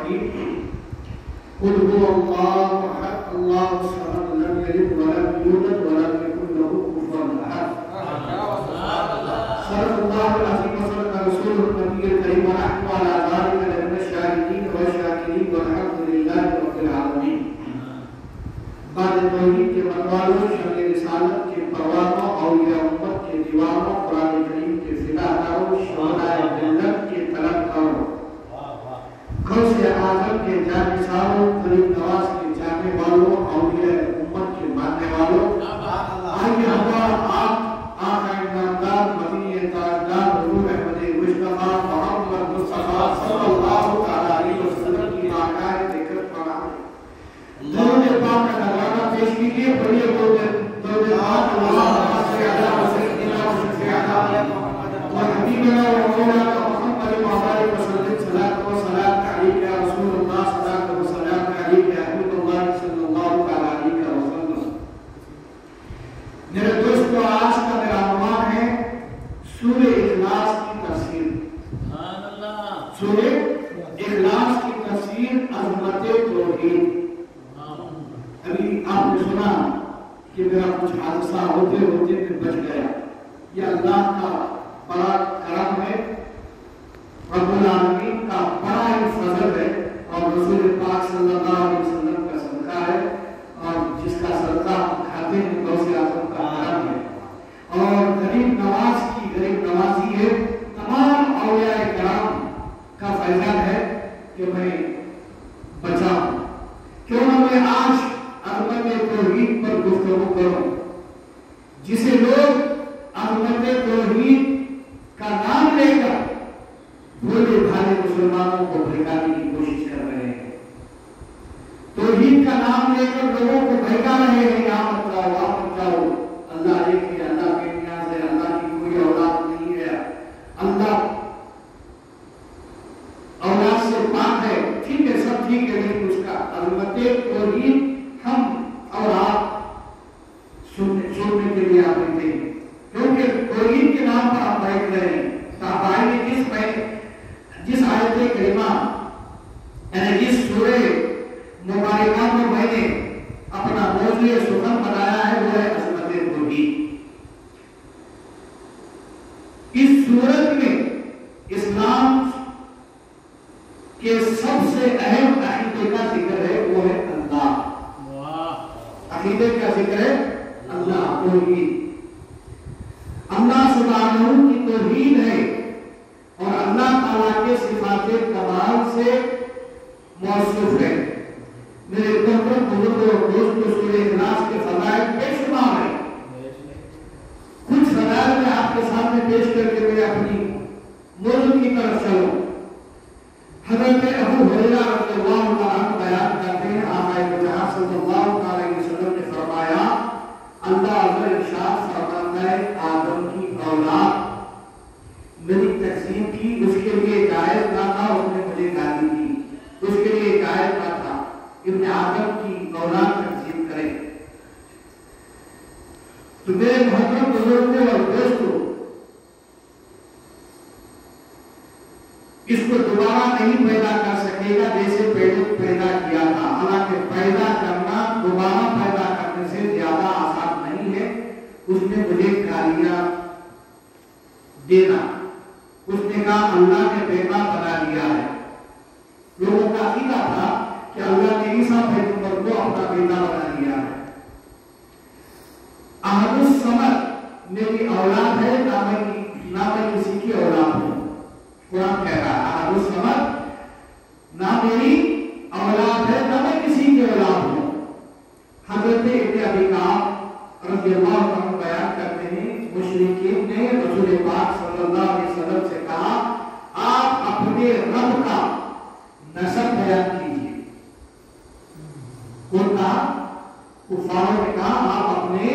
الرحیم قل هو اللہ احد اللہ الصمد لم یلد ولم یولد ولم یکن له کفوا احد صدق اللہ العظیم وصدق رسول النبی الکریم ونحن علی ذلک لمن الشاہدین والشاکرین والحمد للہ رب العالمین۔ بعد توحید کے منوالوں، شمع رسالت کے پروانوں، اولیاء امت کے دیوانوں، قرآن کریم کے فداکاروں، شہدائے جنت کے طلبکاروں، غوث اعظم کے جانثاروں، غریب نواز کے جاننے والوں، اولیاء امت کے ماننے والوں، آئیے ہمارا آپ آقا نامدار مدینہ تاجدار حضور احمد مصطفیٰ محمد مصطفیٰ صلی اللہ علیہ وسلم کی بارگاہ ذکر پڑھائیں۔ درود پاک کا نذرانہ پیش کیجیے، پڑھیے درود پاک اللہم صلی علی سیدنا و شفیعنا و حبیبنا و مولانا محمد وعلیہ وسلم صلاۃ و سلام علیک یا رسول اللہ، صلاۃ و سلام علیک یا حبیب اللہ صلی اللہ علیہ وسلم۔ میرے دوستو، آج کا میرا عنوان ہے سورہ اخلاص کی تفسیر۔ سورہ اخلاص کی تفسیر، عظمت توحید۔ ابھی آپ نے سنا کہ میرا کچھ حادثہ ہوتے ہوتے میں بچ گیا، یہ اللہ کا بڑا کرم ہے، رب العالمین کا بڑا ہی فضل ہے، اور رسول پاک صلی اللہ علیہ وسلم کا صدقہ ہے، اور جس کا صدقہ کھاتے ہیں غوث اعظم کا کرم ہے، اور غریب نواز کی غریب نوازی ہے، تمام اولیاء کرام کا فیضان ہے کہ میں بچا ہوں۔ کیوں نہ میں آج عظمت توحید پر گفتگو کروں، جسے لوگ عظمت توحید کا نام لے کر بھولے بھالے مسلمانوں کو بھٹکانے کی کوشش کر رہے ہیں، توحید کا نام لے کر لوگوں کو بھٹکا رہے ہیں، یہاں مت جاؤ وہاں مت جاؤ، اللہ ایک ہے، اللہ بے نیاز ہے، اللہ کی کوئی اولاد نہیں ہے، اللہ اولاد سے پاک ہے۔ ٹھیک ہے، سب ٹھیک ہے، لیکن اس کا عظمت توحید ہم اور آپ سننے کے لیے آپ رہتے ہیں، کیونکہ توحید کے نام پر آپ بیٹھ رہے ہیں۔ تو آپ آئیں گے جس آیت کریمہ یعنی جس سورہ مبارکہ کو میں نے اپنا موضوع سخن بنایا ہے، وہ ہے عظمت توحید۔ اس سورت میں اسلام کے سب سے اہم عقیدے کا ذکر ہے، وہ ہے اللہ۔ عقیدے کا ذکر ہے اللہ، توحید۔ اللہ سبحانہ کی توحید ہے، اور اللہ تعالیٰ کے صفات کمال سے موصوف ہے۔ میرے محترم بزرگوں اور دوستوں، سورہ اخلاص کے فضائل بے شمار ہیں۔ کچھ فضائل میں آپ کے سامنے پیش کر کے میں اپنی موضوع کی طرف چلوں۔ حضرت ابو ہریرہ رضی اللہ عنہ بیان کرتے ہیں، آقا جہاں صلی اللہ علیہ وسلم نے فرمایا، اللہ عز ارشاد فرماتا ہے، آدم کی اولاد میری تقسیم کی، اس کے لیے جائز نہ تھا، اس نے مجھے گالی دی، اس کے لیے جائز نہ تھا ابن آدم کی اولاد تقسیم کرے۔ تو میرے محترم بزرگوں اور دوستوں، اس کو دوبارہ نہیں پیدا کر سکے گا جیسے پہلے پیدا کیا تھا، حالانکہ پیدا کرنا دوبارہ پیدا کرنے سے زیادہ آسان نہیں ہے۔ اس نے مجھے گالیاں دینا، اس نے کہا اللہ نے بیٹا بنا لیا ہے۔ لوگوں کا عقیدہ تھا کہ اللہ نے عیسیٰ پیغمبر کو اپنا بیٹا بنا لیا ہے۔ احد الصمد میری اولاد ہے، نہ میں کسی کی اولاد ہوں۔ قرآن کہہ رہا ہے احد الصمد نہ میری اولاد ہے، نہ میں کسی کی اولاد ہوں۔ حضرت ابن ابی کعب رضی اللہ عنہ بیان کرتے ہیں، مشرکین نے رسول پاک صلی اللہ علیہ وسلم سے کہا، آپ اپنے رب کا نسب بیان کیجیے۔ کون کہا؟ کفاروں نے کہا آپ اپنے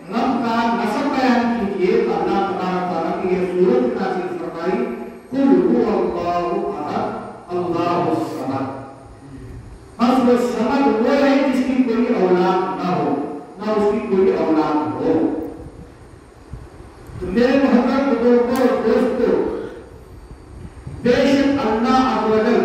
رب کا نسب بیان کیجیے۔ تو اللہ تعالیٰ کی یہ سورت نازل فرمائی، قل هو اللہ احد اللہ الصمد۔ بس وہ سمجھ وہ ہے جس کی کوئی اولاد نہ ہو، نہ اس کی کوئی اولاد ہو۔ تو میرے محترم بزرگوں اور دوستوں، بے شک اللہ عز و جل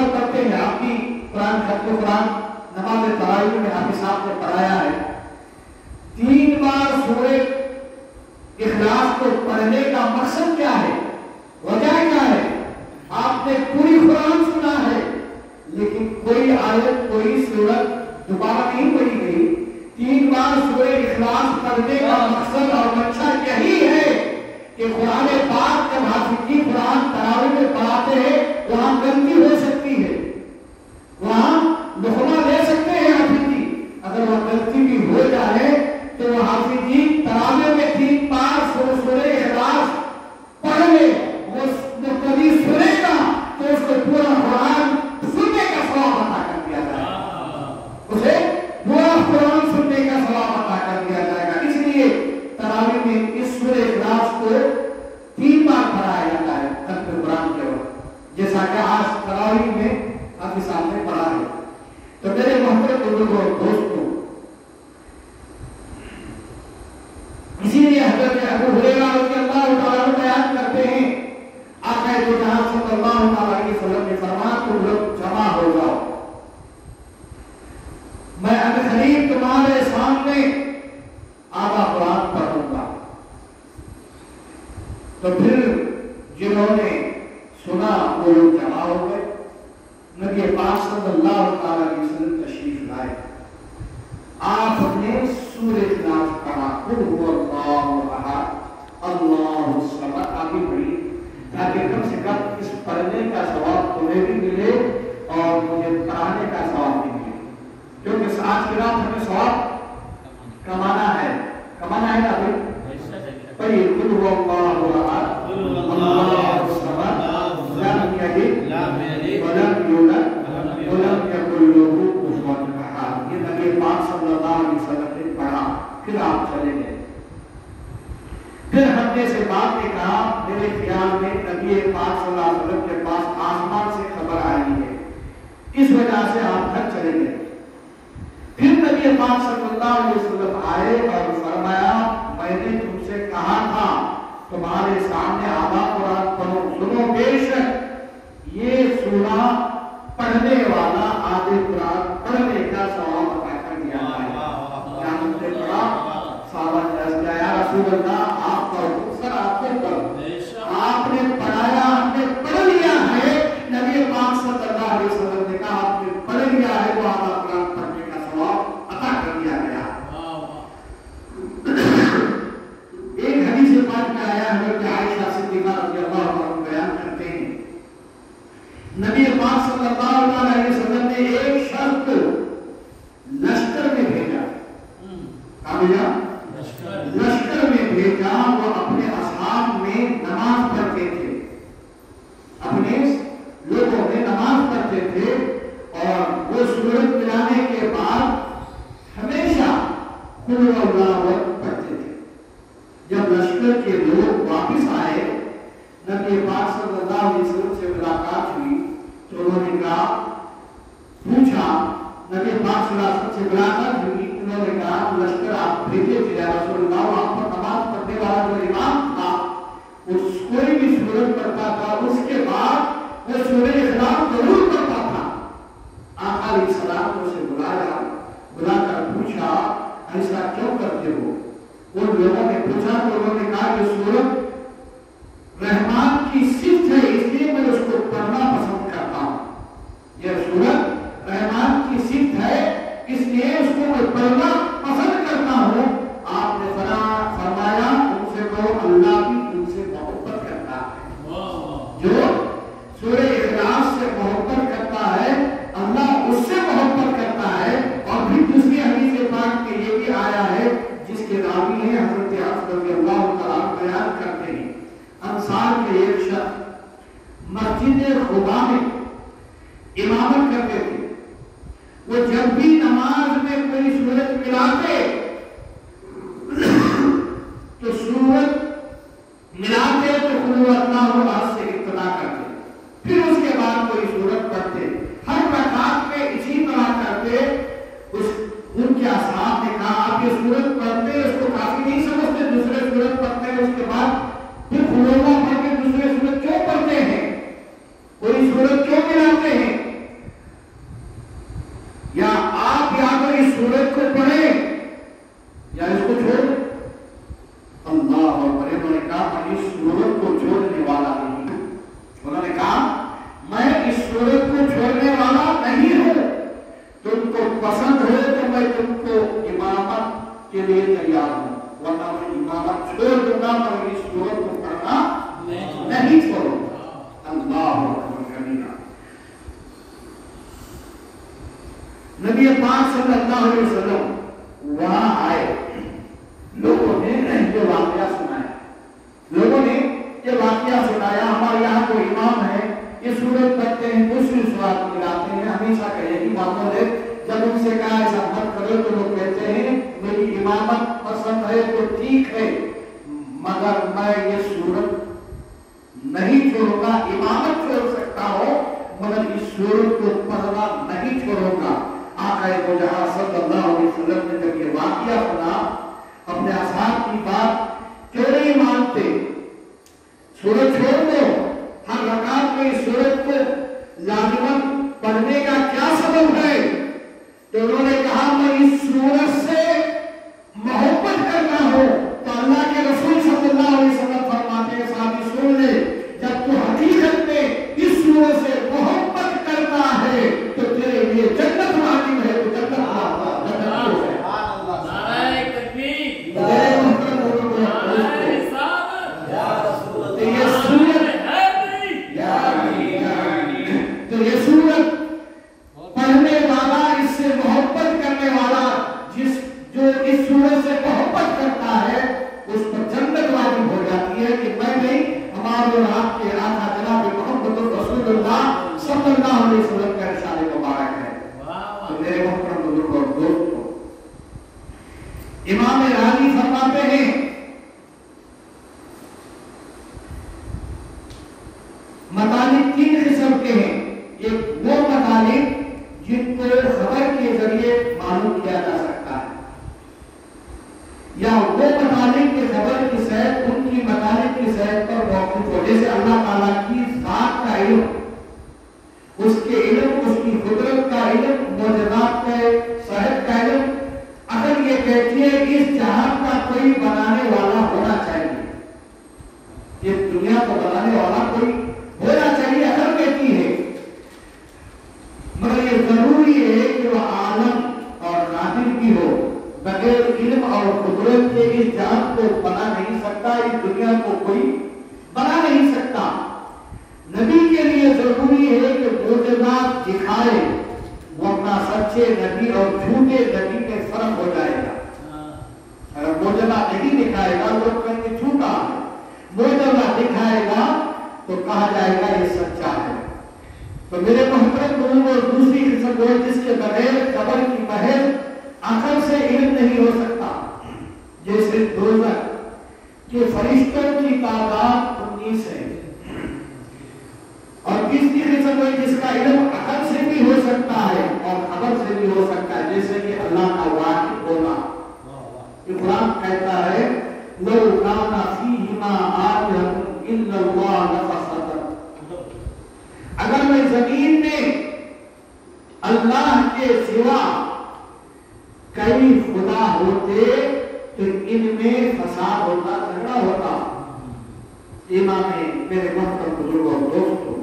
بار پڑھتے ہیں. آپ کی قرآن ختم قرآن نماز تراویح میں آپ صاحب نے پڑھایا ہے 3 بار سورہ اخلاص کو پڑھنے کا مقصد کیا ہے, وجہ کیا ہے؟ آپ نے پوری قرآن سنا ہے لیکن کوئی آیت کوئی سورت دوبارہ نہیں پڑھی گئی. 3 بار سورہ اخلاص پڑھنے کا مقصد اور مقصد یہی ہے کہ قرآن پاک جب حافظی قرآن تراویح میں پڑھاتے ہیں وہاں غلطی ہو سکتی ہے, وہاں لقمہ لے سکتے ہیں حافظی. اگر وہ غلطی بھی ہو جائے تو وہ حافظی تراویح میں 3 بار سورہ اخلاص پڑھ لے, وہ کبھی سنے گا تو اس کو پورا قرآن سننے کا ثواب عطا کر دیا جائے گا, اسے پورا قرآن سننے کا ثواب عطا کر دیا جائے گا. اس لیے تراویح میں اس سورہ اخلاص کو 3 بار پڑھایا جاتا ہے ختم قرآن کے وقت, جیسا کہ آج تراویح میں آپ کے سامنے پڑھا ہے. تو میرے محترم بزرگوں اور دوستوں, اسی لیے حضرت ابو ہریرہ رضی اللہ تعالیٰ عنہ بیان کرتے ہیں آقا دو جہاں صلی اللہ علیہ وسلم نے فرمایا تم لوگ جمع ہو جاؤ, میں اب قریب تمہارے سامنے آدھا قرآن پڑھوں گا. تو پھر جنہوں نے سنا وہ لوگ جمع ہو گئے. نبی پاک صلی اللہ علیہ وسلم تشریف لائے, آپ نے سورہ اخلاص پڑھا, قل هو اللہ احد اللہ الصمد, آپ بھی پڑھی تاکہ کم سے کم اس پڑھنے کا ثواب تمہیں بھی ملے اور مجھے پڑھانے کا ثواب بھی ملے, کیونکہ آج کی رات ہمیں ثواب کمانا ہے نا بھائی. پڑھیے قل هو اللہ احد اللہ الصمد لم یلد ولم یولد ولم یکن له کفوا احد. یہ نبی پاک صلی اللہ علیہ وسلم نے پڑھا. پھر آپ چلے گئے. پھر ہم نے سے بات نے کہا میرے خیال میں نبی پاک صلی اللہ علیہ وسلم کے پاس آسمان سے خبر آئی ہے, اس وجہ سے آپ گھر چلے گئے. پھر نبی پاک صلی اللہ علیہ وسلم آئے اور فرمایا میں نے تم سے کہا تھا تمہارے سامنے آدھا قرآن پڑھو, سنو بے شک یہ سورہ پڑھنے والا آدھے قرآن پڑھنے کا ثواب عطا کر دیا جائے گا. کیا ہم نے پڑھا؟ صحابہ نے عرض کیا یا رسول اللہ آپ پڑھو. سر آپ کو پڑھو, آپ نے پڑھایا, ہم نے پڑھ لیا ہے. نبی پاک صلی اللہ علیہ وسلم نے کہا آپ نے پڑھ لیا ہے وہ آدھا قرآن پڑھنے کا ثواب عطا کر دیا گیا. ایک حدیث پاک میں آیا حضرت عائشہ صدیقہ رضی اللہ عنہ بیان کرتے ہیں نبی پاک صلی اللہ علیہ وسلم نے ایک شخص کو لشکر میں بھیجا. لشکر میں بھیجا, وہ اپنے اصحاب میں نماز پڑھتے تھے, اپنے لوگوں میں نماز پڑھتے تھے اور وہ سورت ملانے کے بعد ہمیشہ قل هو اللہ پڑھتے تھے. جب لشکر کے لوگ واپس آئے نبی پاک صلی اللہ علیہ وسلم سے ملاقات ہوئی تو انہوں نے کہا پوچھا, نبی پاک صلی اللہ علیہ وسلم سے ملاقات ہوئی, انہوں نے کہا لشکر آپ بھیجے تھے یا رسول اللہ, آپ پر نماز پڑھنے والا جو امام تھا اس کوئی بھی سورت پڑھتا تھا اس کے بعد وہ سورہ اخلاص ضرور پڑھتا تھا. آقا علیہ السلام نے اسے بلا کر پوچھا ایسا کیوں کرتے ہو؟ ان لوگوں نے پوچھا تو انہوں نے کہا کہ سورت رحمان کی صفت ہے اس لیے میں اس کو پڑھنا پسند کرتا ہوں. یہ سورت رحمان کی صفت ہے اس لیے اس کو میں پڑھنا پسند کرتا ہوں. آپ نے فرمایا ان سے کہو اللہ بھی ان سے محبت کرتا ہے. جو سورہ اخلاص سے محبت کرتا ہے اللہ اس سے محبت کرتا ہے. اور پھر دوسری حدیث پاک میں یہ بھی آیا ہے جس کے راوی ہیں حضرت انس رضی اللہ تعالیٰ بیان کرتے ہیں انصار کے ایک شخص مسجد خدا میں امامت کرتے تھے. وہ جب بھی نماز میں کوئی سورت ملاتے تو سورت ملاتے تو قل اللہ احد سے ابتدا کرتے, پھر اس کے بعد کوئی سورت پڑھتے. ہر رکعت میں اسی طرح کرتے. ان کے اصحاب نے کہا آپ یہ سورت پڑھتے اس کو کافی نہیں سمجھتے, دوسرے سورت پڑھتے ہیں اس کے بعد پھر قل اللہ پڑھ کے دوسرے سورت کیوں پڑھتے ہیں, کوئی سورت کیوں ملاتے ہیں؟ فرمایا میں اس صورت کو چھوڑنے والا نہیں ہوں. انہوں نے کہا میں اس صورت کو چھوڑنے والا نہیں ہوں. تم کو پسند ہو تو میں تم کو امامت کے لیے تیار ہوں، ورنہ میں امامت چھوڑ دوں گا، میں اس صورت کو پڑھنا نہیں چھوڑوں گا. اللہ اکبر کبیرہ. نبی پاک صلی اللہ علیہ وسلم وہاں آئے، لوگوں نے یہ واقعہ سنایا. ہمارے یہاں کوئی امام ہے، یہ سورت پڑھتے ہیں، دوسری سورت ملاتے ہیں، ہمیشہ کہے کہ اماموں نے جب ان سے کہا ایسا مت کرو تو لوگ کہتے ہیں میری امامت پسند ہے تو ٹھیک ہے، مگر میں یہ سورت نہیں چھوڑوں گا. امامت چھوڑ سکتا ہوں مگر اس سورت کو پڑھنا نہیں چھوڑوں گا. آقا دو جہاں صلی اللہ علیہ وسلم نے جب یہ واقعہ سنا، اپنے اصحاب کی بات کیوں نہیں مانتے؟ سورت چھوڑ دو، ہر رکعت میں اس سورت کو لازماً پڑھنے کا کیا سبب ہے؟ تو انہوں نے کہا میں اس سورت سے محبت کرتا ہوں. تو اللہ کے رسول صلی اللہ علیہ وسلم فرماتے ہیں صحابی سن لے، جب تو حقیقت میں اس سورت سے محبت کرتا ہے تو تیرے لیے جنت واجب ہے، تو جنت امام راضی فرماتے ہیں مطالب تین قسم کے ہیں. ایک وہ مطالب جن کو خبر کے ذریعے معلوم کیا جا سکتا ہے، یا وہ مطالب کے خبر کی صحت ان کی مطالب کی صحت پر موقوف ہو، جیسے اللہ تعالیٰ کی ذات کا علم، اس کے علم، اس کی قدرت کا علم، معجزات کا صحت کا علم. اگر یہ کہتی ہے کہ اس جہان کا کوئی بنانے والا ہونا چاہیے، یہ دنیا کو بنانے والا کوئی ہونا چاہیے، اگر کہتی ہے، مگر یہ ضروری ہے کہ وہ عالم اور قادر بھی ہو. بغیر علم اور قدرت کے اس جہان کو بنا نہیں سکتا، اس دنیا کو کوئی بنا نہیں سکتا. نبی کے لیے ضروری ہے کہ معجزات دکھائے، ورنہ سچے نبی اور جھوٹے نبی میں فرق ہو جائے گا. اگر معجزہ نہیں دکھائے گا لوگ کہیں گے جھوٹا ہے، معجزہ دکھائے گا تو کہا جائے گا یہ سچا ہے. تو میرے محترم بزرگوں، دوسری قسم وہ جس کے بغیر خبر کی محض عقل سے علم نہیں ہو سکتا، جیسے دوزخ کے فرشتوں کی تعداد 19 ہے. اور تیسری قسم وہ جس کا علم عقل سے بھی ہو سکتا ہے اور خبر سے بھی ہو سکتا ہے، جیسے کہ اللہ کا واحد ہونا. یہ قرآن کہتا ہے لو کان فیہما آلہۃ الا اللہ لفسدتا. اگر میں زمین میں اللہ کے سوا کئی خدا ہوتے تو ان میں فساد ہوتا، جھگڑا ہوتا. امام میرے محترم بزرگوں دوستوں،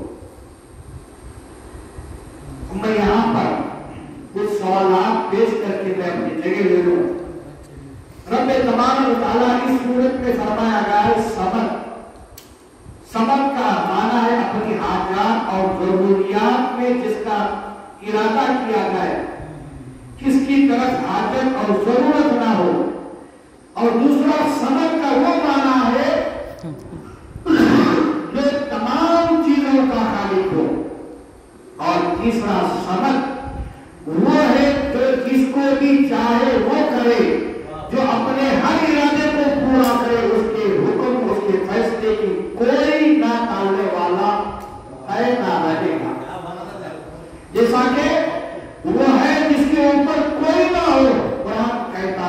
میں یہاں پر کچھ سوالات پیش کر کے میں اپنی جگہ لے لوں. رب تبارک و تعالیٰ اس صورت میں فرمایا گیا ہے صبر. صبر کا معنی ہے اپنی حاجات اور ضروریات میں جس کا ارادہ کیا جائے، کس کی طرف حاجت اور ضرورت نہ ہو. اور دوسرا صبر کا وہ معنی ہے جو تمام چیزوں کا خالق ہو. اور تیسرا صبر وہ ہے جو جس کو بھی چاہے وہ کرے، جو اپنے ہر ارادے کو پورا کرے، اس کے حکم، اس کے فیصلے کی کوئی نہ ٹالنے والا ہے نہ رہے گا. جیسا کہ وہ ہے جس کے اوپر کوئی نہ ہو. قرآن کہتا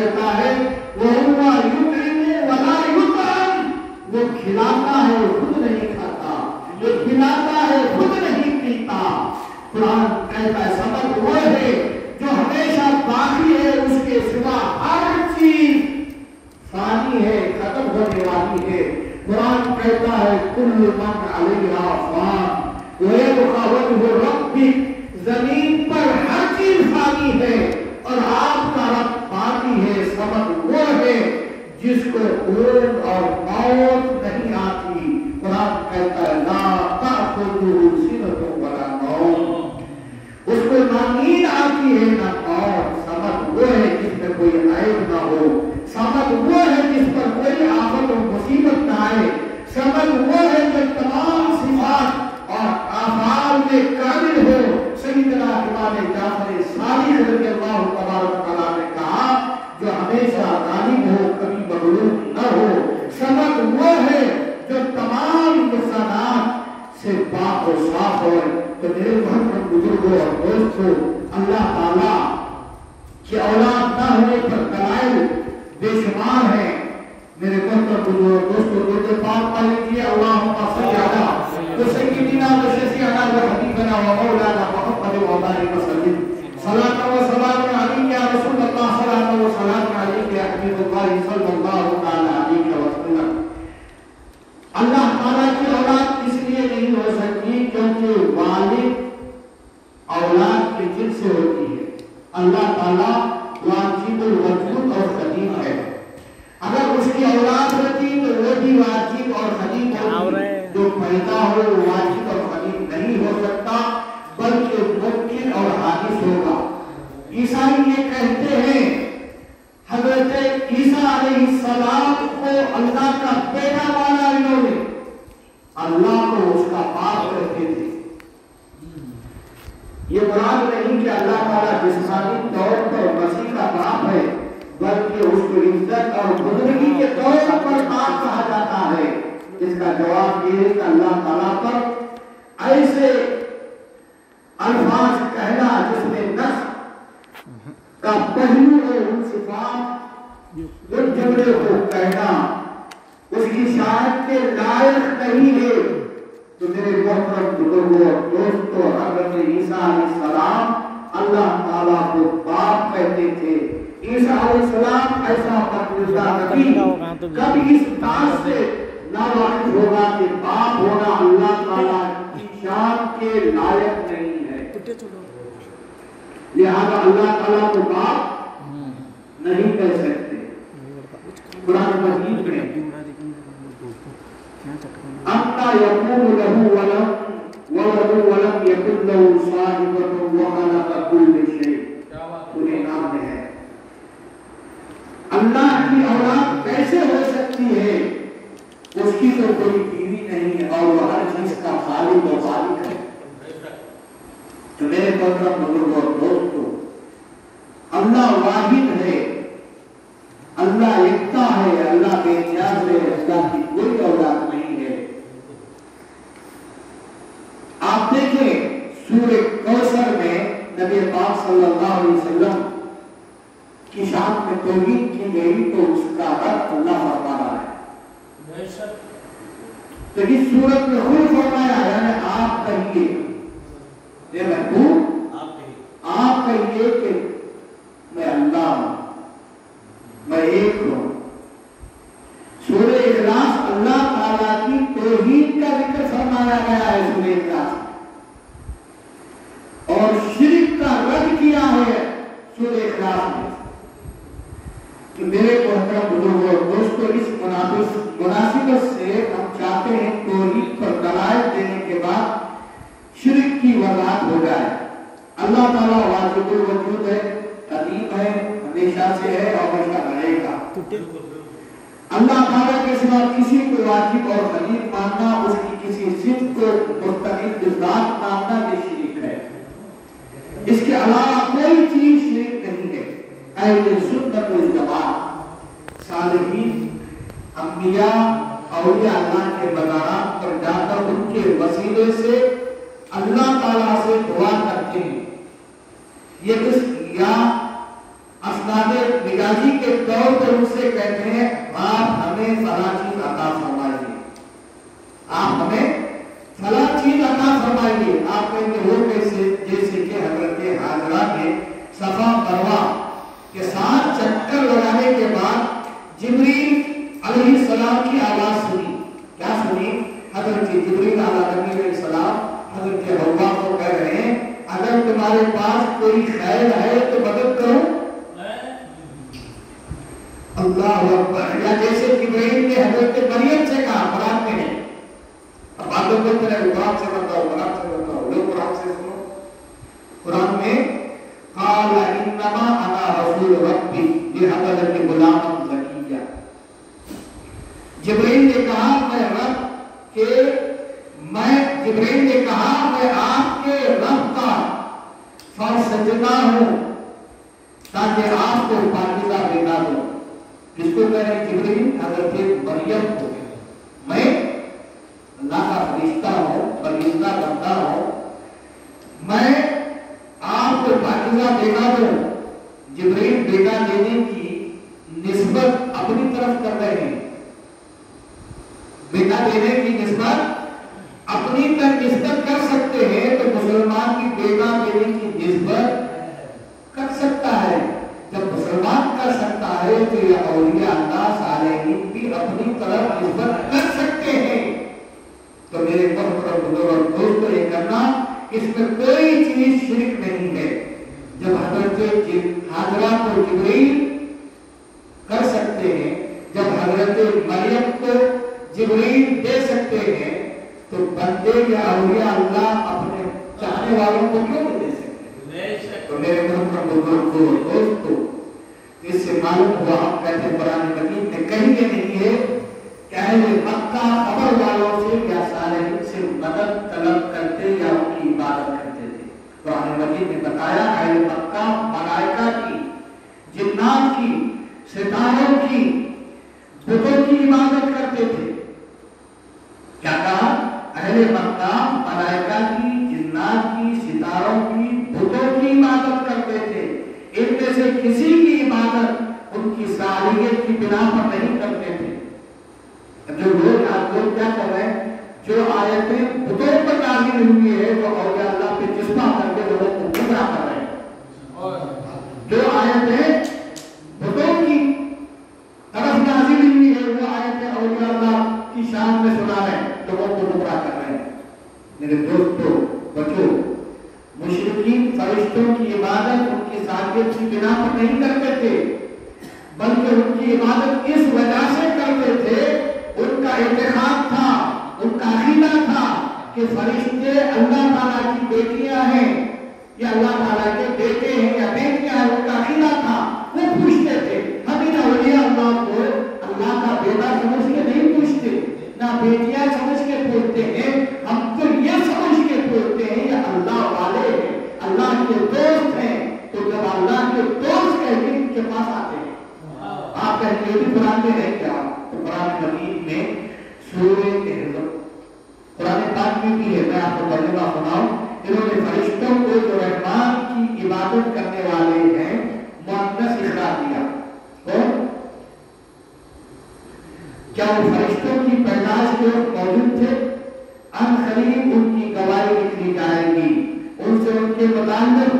کہتا ہے وَهُوَ يُطْعِمُ وَلَا يُطْعَمُ، وہ کھلاتا ہے خود نہیں کھاتا، جو پلاتا ہے خود نہیں پیتا۔ قرآن کہتا ہے سبب وہ ہے جو ہمیشہ باقی ہے، اس کے سوا ہر چیز فانی ہے، ختم ہونے والی ہے۔ قرآن کہتا ہے کل من علیہا فان وَيَبْقَى وَجْهُ رَبِّكَ، زمین پر ہر چیز فانی ہے اور آپ کا رب باقی ہے۔ سبب وہ ہے جس کو اولد اور موت نہیں آتی۔ قرآن کہتا ہے لا تأخذه سنة ولا نوم، اس کو نہ نیند آتی ہے نہ موت۔ سبب وہ ہے جس میں کوئی عیب نہ ہو، سبب وہ ہے جس پر کوئی آفت و مصیبت نہ آئے، سبب وہ ہے جو تمام صفات اور افعال میں کامل ہو۔ سیدنا امام جعفر صادق رضی اللہ تبارک تعالیٰ نے کہا جو ہمیشہ غالب ہو، کبھی مغلوب نہ ہو۔ سبب وہ ہے جو تمام نقصانات سے پاک و صاف ہو۔ تو میرے محترم بزرگوں اور دوستوں، اللہ تعالیٰ کی اولاد نہ ہونے پر دلائل بے شمار ہیں۔ میرے محترم بزرگوں اور دوستوں، درود پاک پڑھ لیجیے اللہم صل علی سیدنا و شفیعنا و حبیبنا و مولانا محمد و بارک وسلم۔ صلاۃ و سلام علیک یا رسول اللہ، صلاۃ و سلام علیک یا حبیب اللہ صلی اللہ تعالی علیہ وسلم۔ اللہ تعالیٰ کی اولاد اس لیے نہیں ہو سکتی کیونکہ والد اولاد کے جن سے ہوتی ہے۔ اللہ تعالیٰ واجب الوجود اور قدیم ہے، اگر اس کی اولاد ہوتی تو وہ بھی واجب اور قدیم ہوتی۔ جو پیدا ہو واجب اور قدیم نہیں ہو سکتا بلکہ ممکن اور حادث ہوگا۔ عیسائی یہ کہتے ہیں حضرت عیسیٰ علیہ السلام کو اللہ کا بیٹا مانا انہوں نے، اللہ کو اس کا باپ کہتے تھے۔ یہ مراد نہیں کہ اللہ تعالیٰ جسمانی طور پر مسیح کا باپ ہے، بلکہ اس کو عزت اور بزرگی کے طور پر باپ کہا جاتا ہے۔ اس کا جواب یہ ہے کہ اللہ تعالیٰ پر ایسے الفاظ کہنا جس میں نفس کا پہلو ہے، ان صفات ان جملے کو کہنا اس کی شاہد کے لائق نہیں ہے۔ تو میرے محترم بزرگوں اور دوستوں، حضرت عیسیٰ علیہ السلام اللہ تعالیٰ کو باپ کہتے تھے۔ عیسیٰ علیہ السلام ایسا مقبوضہ نبی کبھی اس بات سے نہ واقف ہوگا کہ باپ ہونا اللہ تعالیٰ کی شان کے لائق نہیں ہے، لہذا اللہ تعالیٰ کو باپ نہیں کہہ سکتے۔ قرآن مجید میں أَنَّى يَكُونُ لَهُ وَلَدٌ وَلَمْ يَكُنْ لَهُ صَاحِبَةٌ وَخَلَقَ كُلَّ شَيْءٍ، پورے نام میں ہے۔ اللہ کی اولاد کیسے ہو سکتی ہے؟ اس کی تو کوئی بیوی نہیں اور وہ ہر چیز کا خالق و خالق ہے۔ تو میرے محترم بزرگوں اور دوستوں، اللہ واحد ہے، اللہ یکتا ہے، اللہ بے نیاز ہے، اللہ کی کوئی اولاد نہیں ہے۔ آپ دیکھیں سورہ کوثر میں نبی پاک صلی اللہ علیہ وسلم کی شان میں توحید کی گئی تو اس کا رب اللہ فرما رہا ہے۔ تو اس صورت میں خود فرمایا یعنی آپ کہیے، اے محبوب آپ کہیے کہ میں اللہ ہوں، میں ایک ہوں۔ سورہ اخلاص اللہ تعالیٰ کی توحید کا ذکر فرمایا گیا ہے سورہ اخلاص، اور شرک کا رد کیا ہے سورہ اخلاص میں۔ تو میرے محترم بزرگوں اور دوستوں، اس مناسبت سے ہم چاہتے ہیں توحید پر دلائل دینے کے بعد شرک کی وضاحت ہو جائے۔ اللہ تعالیٰ واجب الوجود ہے، قدیم ہے، ہمیشہ سے ہے اور ہمیشہ رہے گا۔ اللہ تعالیٰ کے سوا کسی کو واجب اور قدیم ماننا، اس کی کسی ضد کو مستقل ذات ماننا یہ شرک ہے۔ اس کے علاوہ کوئی چیز شرک نہیں ہے۔ اہل سنت والجماعت صالحین انبیاء اولیاء اللہ کے مزارات پر جا کر ان کے وسیلے سے اللہ تعالیٰ سے دعا کرتے ہیں۔ یہ یا اسناد مجازی کے طور پر ان سے کہتے ہیں آپ ہمیں فلاں چیز عطا فرمائیے، آپ ہمیں فلاں چیز عطا فرمائیے. آپ کہیں گے وہ کیسے؟ جیسے کہ حضرت حاجرہ نے صفا مروہ کے ساتھ چکر لگانے کے بعد جبریل علیہ السلام کی آواز سنی. کیا سنی؟ حضرت جبریل علیہ السلام حضرت حوا کو کہہ رہے ہیں اگر تمہارے پاس کوئی خیر ہے تو مدد کرو. اللہ اکبر. یا جیسے جبریل نے حضرت مریم سے کہا، قرآن میں ہے، اب باتوں کو قرآن سے بتاؤ، قرآن سے بتاؤ، لوگ قرآن سے سنو. قرآن میں قال انما انا رسول ربی لہب لک غلاما زکیا. جبریل نے کہا جبریل نے کہا میں آپ کے رب کا فرزند ہوں تاکہ آپ کو پاکیزہ بیٹا دوں. جس کو کہہ رہے جبریل؟ حضرت مریم کو. میں اللہ کا فرشتہ ہوں، فرشتہ بندہ ہوں، میں آپ کو پاکیزہ بیٹا دوں. جبریل بیٹا دینے کی نسبت اپنی طرف کر رہے ہیں، بیٹا دینے کی نسبت اپنی تک نسبت کر سکتے ہیں تو مسلمان کی بیٹا دینے کی نسبت کر سکتا ہے. جب مسلمان کر سکتا ہے تو یہ اولیاء اللہ صالحین بھی اپنی طرف نسبت کر سکتے ہیں. تو میرے محترم بزرگ دوستو، یہ کرنا اس میں کوئی چیز شرک نہیں ہے. جب حضرت حاجرہ کو جبریل کر سکتے ہیں، جب حضرت مریم کو جبریل دے سکتے ہیں، تو بندے یا اولیاء اللہ اپنے چاہنے والوں کو کیوں نہیں دے سکتے؟ تو میرے محترم بزرگوں دوستو، اس سے معلوم ہوا ہم کہتے ہیں قرآن مجید میں کہیں یہ نہیں ہے کہ اہل مکہ قبر والوں سے یا صالحین سے مدد طلب کرتے یا ان کی عبادت کرتے تھے. قرآن مجید نے بتایا اہل مکہ ملائکہ کی، جنات کی، ستاروں کی، بتوں کی عبادت کرتے تھے. کیا کہا؟ اہل مکہ ملائکہ کی، جنات کی، ستاروں کی، بتوں کی عبادت کرتے تھے. ان میں سے کسی کی عبادت ان کی صالحیت کی بنا پر نہیں کرتے تھے. جو لوگ آج لوگ کیا کر رہے ہیں، جو آیتیں بتوں پر نازل ہوئی ہے وہ اولیاء اللہ پہ جسمہ کر کے لوگوں کو گمراہ کر رہے ہیں. جو آیتیں بتوں کی طرف نازل ہوئی ہے وہ آیتیں اولیاء اللہ کی شان میں سنا رہے ہیں، لوگوں کو گمراہ کر رہے ہیں. میرے دوستو بچو، مشرکین فرشتوں کی عبادت ان کی ذاتیت کی بنا پر نہیں کرتے تھے، بلکہ ان کی عبادت اس وجہ سے کرتے تھے، ان کا اعتقاد تھا، ان کا عقیدہ تھا کہ فرشتے اللہ تعالیٰ کی بیٹیاں ہیں یا اللہ تعالیٰ کے بیٹے ہیں یا بیٹیاں ہیں. ان کا عقیدہ تھا. وہ پوچھتے تھے، ہم ان اولیاء اللہ کو اللہ کا بیٹا سمجھ کے نہیں پوچھتے، نہ بیٹیاں سمجھ کے پوچھتے ہیں، ہم تو یہ سمجھ کے پوچھتے ہیں یہ اللہ والے ہیں، اللہ کے دوست ہیں. تو جب اللہ کے دوست کہتے ہیں ان کے پاس آتے ہیں. آپ کہیں گے بھی قرآن میں نہیں کیا؟ تو قرآن مجید میں سورہ کہف، قرآن پاک میں بھی ہے. میں آپ کو ترجمہ سناؤں. انہوں نے فرشتوں کو جو رحمان کی عبادت کرنے والے ہیں مؤنث اخراج دیا. کیا وہ فرشتوں کی پیدائش کے وقت موجود تھے؟ ان قریب ان کی گواہی لکھی جائے گی، ان سے ان کے متعلق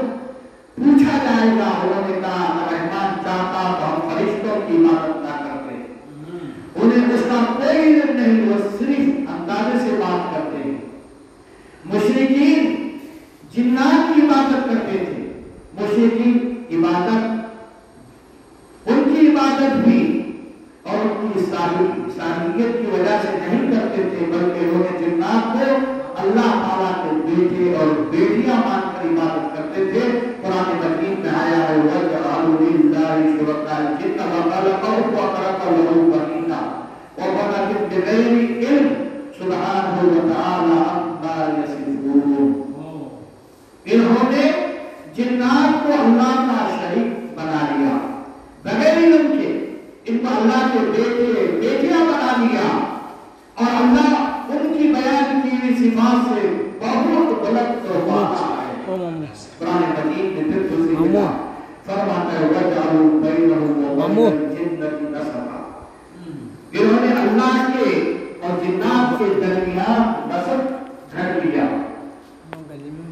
پوچھا جائے گا. انہوں نے کہا رحمان چاہتا تو ہم فرشتوں کی عبادت نہ کرتے. انہیں اس کا کوئی علم نہیں، وہ صرف اندازے سے بات کرتے ہیں. مشرکین جنات کی عبادت کرتے تھے. مشرکین عبادت ان کی عبادت بھی اور ان کی صالحیت کی وجہ سے نہیں کرتے تھے، بلکہ انہوں نے جنات کو اللہ تعالیٰ کے بیٹے اور بیٹیاں مان کر عبادت کرتے تھے. قرآن مجید میں آیا ہے وَجَعَلُوا لِلَّهِ شُرَكَاءَ الْجِنَّ وَخَلَقَهُ وَخَلَقَ لَهُ بَنِينَ وَخَلَقَ بِغَيْرِ عِلْمٍ سُبْحَانَهُ وَتَعَالَىٰ عَمَّا يَصِفُونَ. انہوں نے جنات کو اللہ کا شریک بنا لیا بغیر علم کے. ان کو اللہ کے بیٹے بیٹیاں بنا لیا اور اللہ ان کی بیان کی ہوئی صفات سے بہت غلط فرماتا ہے. قرآن مجید میں پھر دوسری جگہ فرماتا ہے وَجَعَلُوا والجنة نسبا، انہوں نے اللہ کے اور جنات کے درمیان نسب دھر لیا۔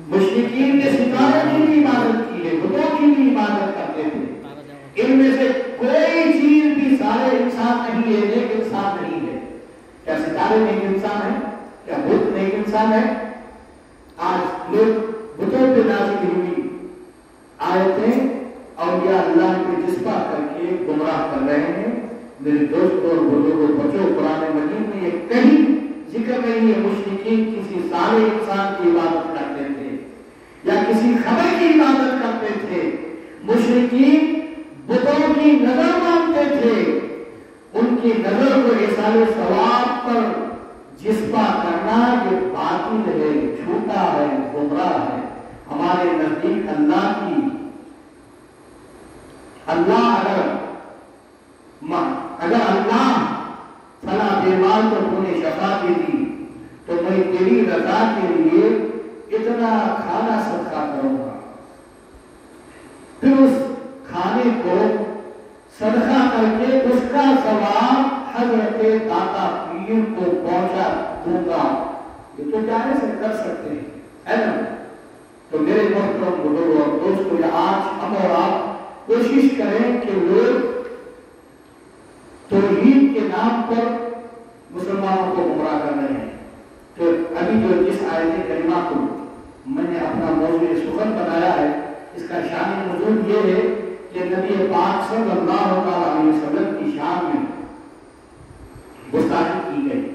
مشرکین نے ستاروں کی بھی عبادت کی ہے، بتوں کی بھی عبادت کرتے تھے، ان میں سے کوئی چیز بھی سارے انسان نہیں ہے، نیک انسان نہیں ہے۔ کیا ستارے نیک انسان ہیں؟ کیا بت نیک انسان ہے؟ آج لوگ بتوں پہ نازل ہوئی آیتیں اولیاء اللہ کے جذبہ کر کے گمراہ کر رہے ہیں۔ میرے دوستوں اور بزرگوں بچوں، قرآن مجید میں یہ کہیں ذکر نہیں ہے مشرکین کسی سارے انسان کی عبادت کرتے تھے یا کسی خبر کی عبادت کرتے تھے۔ مشرکین بتوں کی نظر مانتے تھے، ان کی نظر کو ایصال ثواب پر جذبہ کرنا یہ باطل ہے، جھوٹا ہے، گمراہ ہے۔ ہمارے نزدیک اللہ اگر اللہ فلاں بیمار کو تو نے شفا کے دی تو میں تیری رضا کے لیے اتنا کھانا صدقہ کروں گا، پھر اس کھانے کو صدقہ کر کے اس کا ثواب حضرت داتا پیر کو پہنچا دوں گا۔ یہ تو جانے سے کر سکتے ہیں، ہے نا؟ تو میرے محترم بزرگوں اور دوستوں، آج ہم اور آپ کوشش کریں کہ لوگ توحید کے نام پر مسلمانوں کو گمراہ کر رہے ہیں۔ تو ابھی جو جس آیت کریمہ کو میں نے اپنا موضوع سخن بنایا ہے، اس کا شان نزول یہ ہے کہ نبی پاک صلی اللہ علیہ وسلم کی شان میں گستاخی کی گئی۔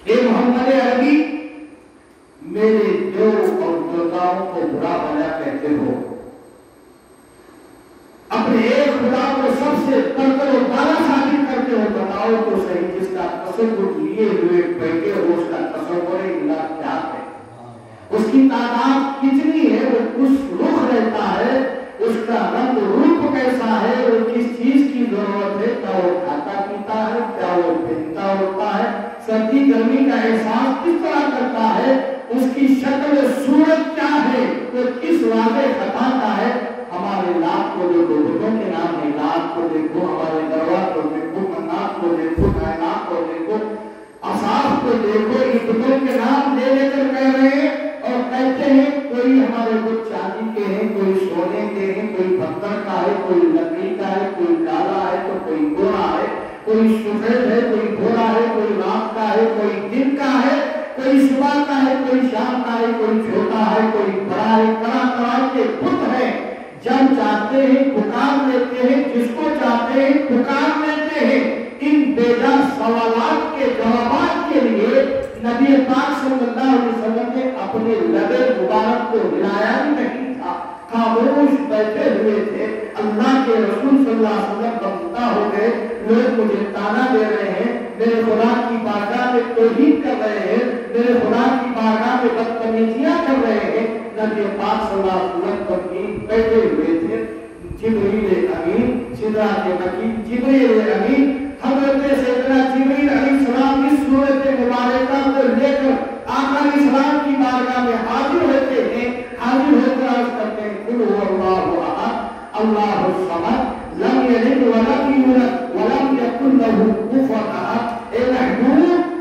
اے محمد عربی، میرے دیو اور دیوتاؤں کو برا بھلا کہتے ہو، اپنے ایک خدا کو سب سے برتر و بالا ثابت کرتے ہو، بتاؤ تو صحیح جس کا تصور لیے ہوئے بیٹھے ہو اس کا تصور الہ کیا ہے؟ اس کی تعداد کتنی ہے؟ وہ کس رخ رہتا ہے؟ اس کا رنگ روپ کیسا ہے؟ وہ کس چیز کی ضرورت ہے؟ کیا وہ کھاتا پیتا ہے؟ کیا وہ پہنتا ہوتا ہے؟ سردی گرمی کا احساس کس طرح کرتا ہے؟ اس کی شکل صورت کیا ہے؟ وہ کس واضح خطا کا ہے؟ ہمارے لات کو دیکھو، بتوں کے نام ہے، لات کو دیکھو، ہمارے درواز کو دیکھو، منات کو دیکھو، کائنات کو دیکھو، اصحاب کو دیکھو، ان بتوں کے نام لے لے کر کہہ رہے ہیں اور کہتے ہیں کوئی ہمارے بت چاندی کے ہیں، کوئی سونے کے ہیں، کوئی پتھر کا ہے، کوئی لکڑی کا ہے، کوئی کالا ہے تو کوئی گورا ہے، کوئی سفید ہے، کوئی گورا ہے، کوئی رات کا ہے، کوئی دن کا ہے، کوئی صبح کا ہے، کوئی شام کا ہے، کوئی چھوٹا ہے، کوئی بڑا ہے۔ طرح طرح کے بت ہیں، جب چاہتے ہیں پکار لیتے ہیں، جس کو چاہتے ہیں پکار لیتے ہیں۔ ان بیجا سوالات کے جوابات کے لیے نبی پاک صلی اللہ علیہ وسلم نے اپنے لب مبارک کو ہلایا بھی نہیں تھا، خاموش بیٹھے ہوئے تھے۔ اللہ کے رسول صلی اللہ علیہ وسلم بمتا ہو گئے، لوگ مجھے تانا دے رہے ہیں، میرے خدا کی بارگاہ میں توہین کر رہے ہیں، میرے خدا کی بارگاہ میں بدتمیزیاں کر رہے ہیں۔ نبی پاک صلی اللہ علیہ وسلم پر بیٹھے ہوئے تھے جبریل امین، سدرات مکین جبریل امین، حضرت سیدنا جبریل علیہ السلام اس صورت مبارکہ کو لے کر آقا علیہ السلام کی بارگاہ میں حاضر ہوتے ہیں، حاضر ہو کر عرض کرتے ہیں قل هو اللہ احد اللہ الصمد لم یلد ولم یولد ولم یکن له کفوا احد۔ اے محبوب،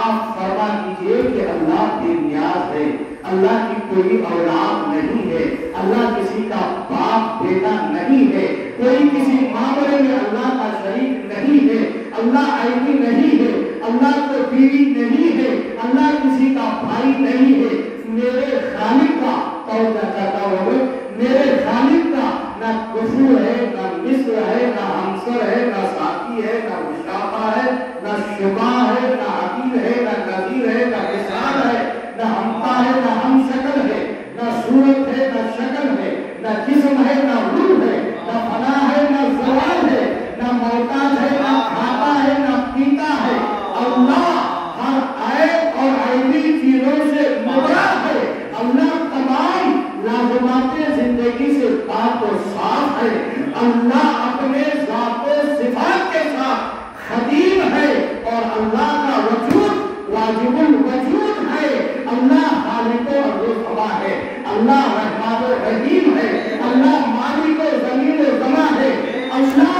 آپ فرما دیجئے کہ اللہ بے نیاز ہے، اللہ کی کوئی اولاد نہیں ہے، اللہ کسی کا باپ بیٹا نہیں ہے، کوئی کسی معاملے میں اللہ کا شریک نہیں ہے، اللہ عیبی نہیں ہے، اللہ کو بیوی نہیں ہے، اللہ کسی کا بھائی نہیں ہے۔ میرے خالق کا توجہ کرتا ہوں، میرے خالق کا نہ کفو ہے، نہ مثل ہے، نہ ہمسر ہے، نہ ساتھی ہے، نہ مشابہ ہے، نہ شبہ ہے، نہ عقیل ہے، نہ نظیر ہے، نہ مثال ہے، نہ ہمتا ہے، نہ ہم شکل ہے، نہ صورت ہے، نہ شکل ہے، نہ جسم ہے، نہ روح ہے، نہ فنا ہے، نہ زوال ہے، نہ محتاج ہے، نہ کھاتا ہے، نہ پیتا ہے۔ اللہ ہر عیب اور عیبی چیزوں سے مبرا ہے، اللہ تمام لازمات زندگی سے پاک و صاف ہے، اللہ اپنے ذات و صفات کے ساتھ خدیم ہے، اور اللہ کا وجود واجب الوجود ہے، اللہ خالق و رزقا ہے، اللہ رحمان و رحیم ہے، اللہ مالک و زمین و زماں ہے، اللہ